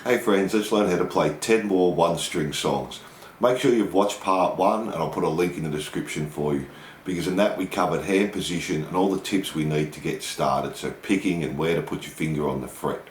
Hey friends, let's learn how to play 10 more one-string songs. Make sure you've watched part 1 and I'll put a link in the description for you, because in that we covered hand position and all the tips we need to get started, so picking and where to put your finger on the fret.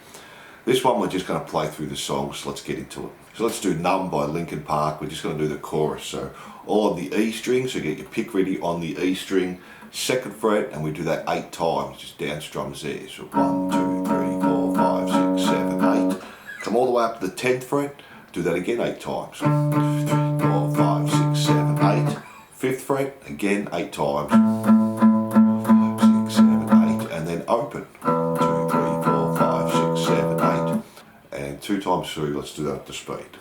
This one we're just going to play through the songs, so let's get into it. So let's do Numb by Linkin Park. We're just going to do the chorus, so all on the E string, so get your pick ready on the E string, 2nd fret, and we do that 8 times, just down strums there. So 1, 2, 3, 4, 5, 6, 7, 8. Come all the way up to the 10th fret, do that again 8 times. 2, 3, 4, 5, 6, 7, 8. 5th fret, again 8 times. 5, 6, 7, 8, and then open. 2, 3, 4, 5, 6, 7, 8. And 2 times through, let's do that at the speed.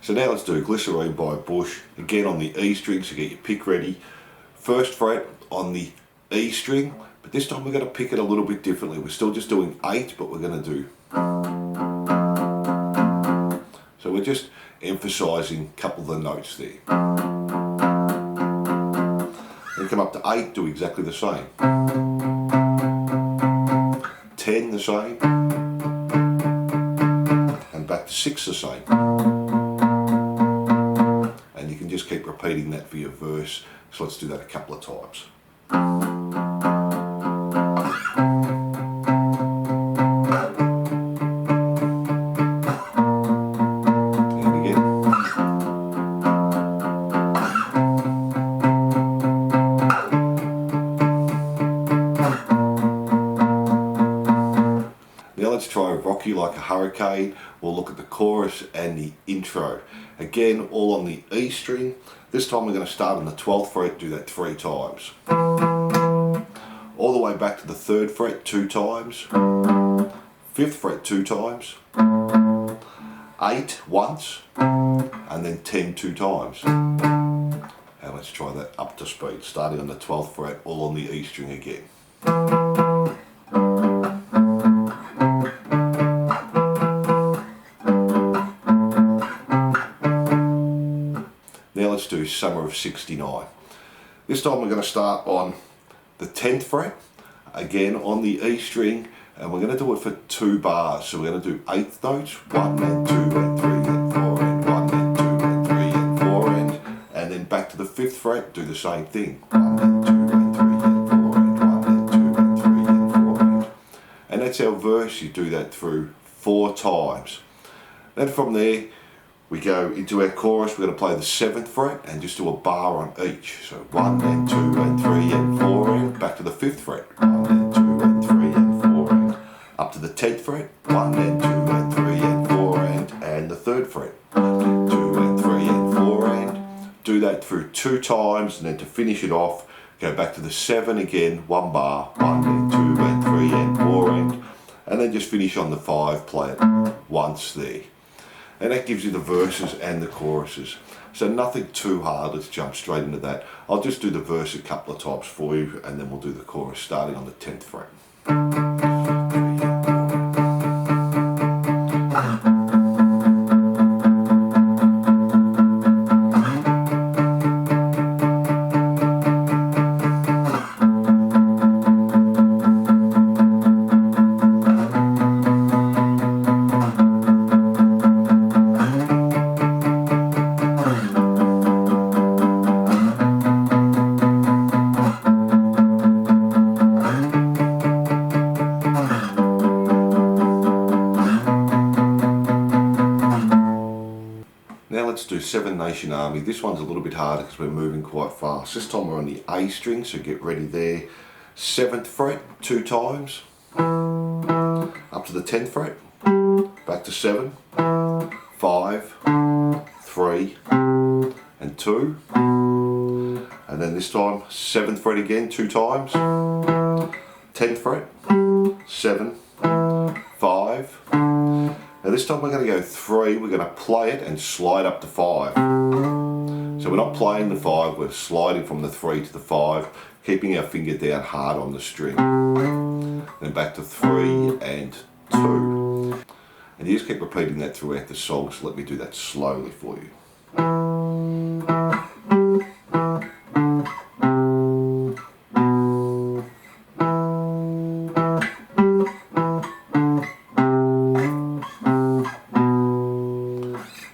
So now let's do Glycerine by Bush, again on the E string, so get your pick ready. 1st fret on the E string, but this time we're going to pick it a little bit differently. We're still just doing 8, but we're going to do. So we're just emphasising a couple of the notes there. Then come up to 8, do exactly the same. 10 the same. And back to 6 the same. You can just keep repeating that for your verse, so let's do that a couple of times. And again. Now let's try Rock You Like a Hurricane. We'll look at the chorus and the intro. Again, all on the E string. This time we're going to start on the 12th fret, do that 3 times. All the way back to the 3rd fret 2 times. 5th fret 2 times. 8 once. And then 10 2 times. And let's try that up to speed, starting on the 12th fret, all on the E string again. Now let's do Summer of '69. This time we're going to start on the 10th fret, again on the E string, and we're going to do it for 2 bars. So we're going to do 8th notes, 1 and 2 and 3 and 4 and 1 and 2 and 3 and 4 and then back to the 5th fret, do the same thing. 1 and 2 and 3 and 4 and 1 and 2 and 3 and 4 and that's our verse. You do that through 4 times. Then from there, we go into our chorus. We're going to play the 7th fret and just do a bar on each. So 1 and 2 and 3 and 4 and back to the 5th fret. 1 and 2 and 3 and 4 and up to the 10th fret. 1 and 2 and 3 and 4 and the 3rd fret. 2 and 3 and 4 and do that through 2 times, and then to finish it off, go back to the 7 again, 1 bar, 1 and 2 and 3 and 4 and then just finish on the 5, play it once there. And that gives you the verses and the choruses. So nothing too hard, let's jump straight into that. I'll just do the verse a couple of times for you, and then we'll do the chorus starting on the 10th fret. Let's do Seven Nation Army. This one's a little bit harder because we're moving quite fast. This time we're on the A string, so get ready there. 7th fret 2 times, up to the 10th fret, back to 7, 5, 3 and 2, and then this time 7th fret again 2 times, 10th fret, 7, 5. Now this time we're going to go 3, we're going to play it and slide up to 5. So we're not playing the 5, we're sliding from the 3 to the 5, keeping our finger down hard on the string. Then then back to 3 and 2. And you just keep repeating that throughout the song, so let me do that slowly for you.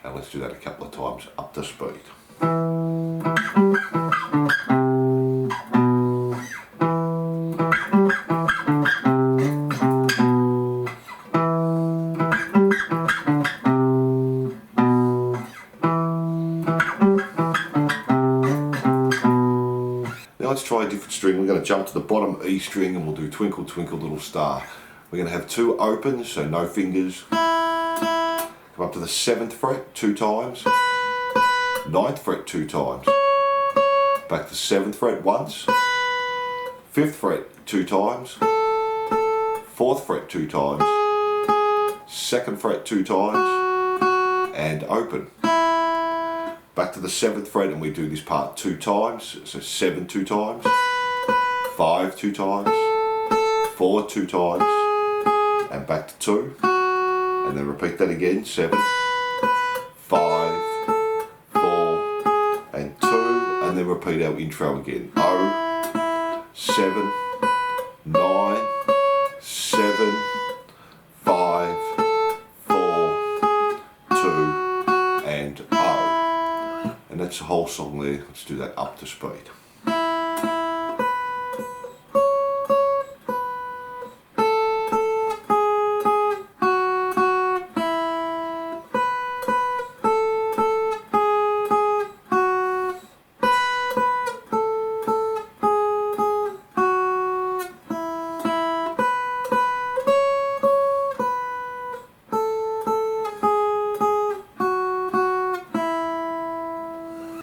And let's do that a couple of times up to speed. Let's try a different string. We're going to jump to the bottom E string and we'll do Twinkle Twinkle Little Star. We're going to have 2 opens, so no fingers. Come up to the 7th fret 2 times, 9th fret 2 times, back to 7th fret once, 5th fret 2 times, 4th fret 2 times, 2nd fret 2 times, and open. Back to the 7th fret and we do this part 2 times, so 7 2 times, 5 2 times, 4 2 times, and back to 2, and then repeat that again, 7, 5, 4, and 2, and then repeat our intro again, 0, 7, 9, 7, 5, 4, 2, and 0. And that's the whole song there. Let's do that up to speed.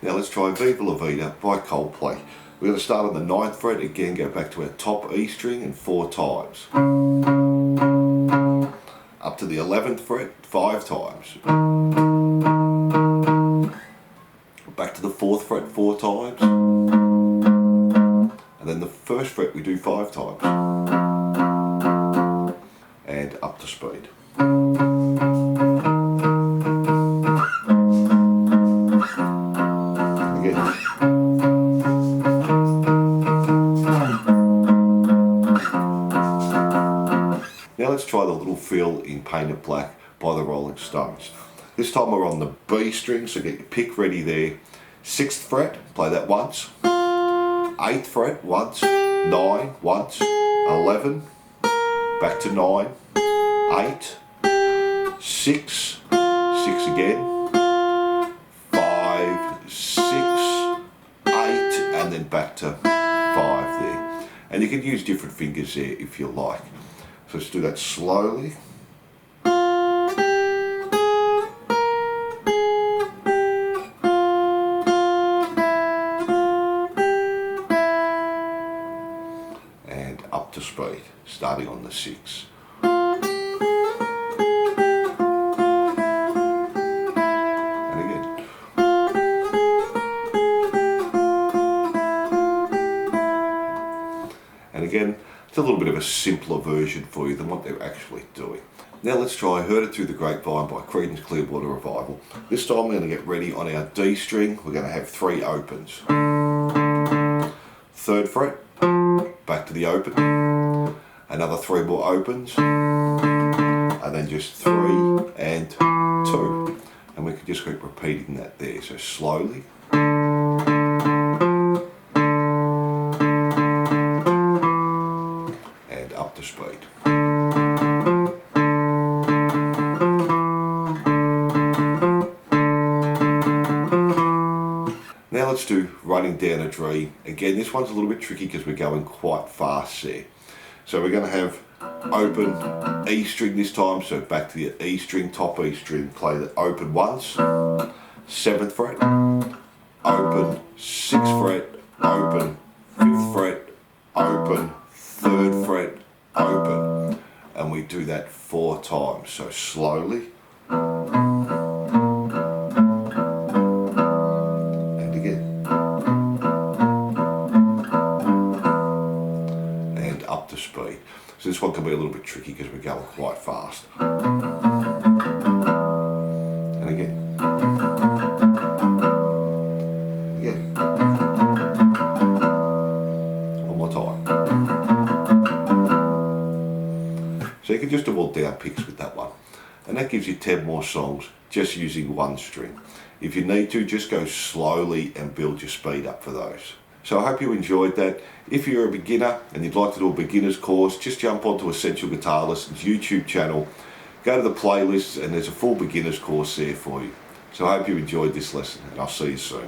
Now let's try Vida La Vida by Coldplay. We're going to start on the 9th fret, again go back to our top E string and 4 times. Up to the 11th fret 5 times. Back to the 4th fret 4 times. And then the 1st fret we do 5 times. And up to speed. Now let's try the little fill in Painted Black by the Rolling Stones. This time we're on the B string, so get your pick ready there. 6th fret, play that once. 8th fret once, 9 once, 11, back to 9, 8, 6, 6 again, 5, 6, 8, and then back to 5 there. And you can use different fingers there if you like. So let's do that slowly. And up to speed, starting on the 6. And again. And again, it's a little bit of a simpler version for you than what they're actually doing. Now let's try Heard It Through the Grapevine by Creedence Clearwater Revival. This time we're going to get ready on our D string. We're going to have 3 opens. 3rd fret, back to the open, another 3 more opens, and then just 3 and 2. And we can just keep repeating that there, so slowly. And up to speed. Now let's do Running Down a Dream. Again, this one's a little bit tricky because we're going quite fast there. So we're going to have open E string this time, so back to the E string, top E string, play the open once, 7th fret, open, 6th fret, open, 5th fret, open, 3rd fret, open. And we do that 4 times, so slowly. So this one can be a little bit tricky because we're going quite fast. And again. Again. One more time. So you can just do all down picks with that one. And that gives you 10 more songs just using one string. If you need to, just go slowly and build your speed up for those. So I hope you enjoyed that. If you're a beginner and you'd like to do a beginner's course, just jump onto Essential Guitar Lessons YouTube channel, go to the playlists, and there's a full beginner's course there for you. So I hope you enjoyed this lesson, and I'll see you soon.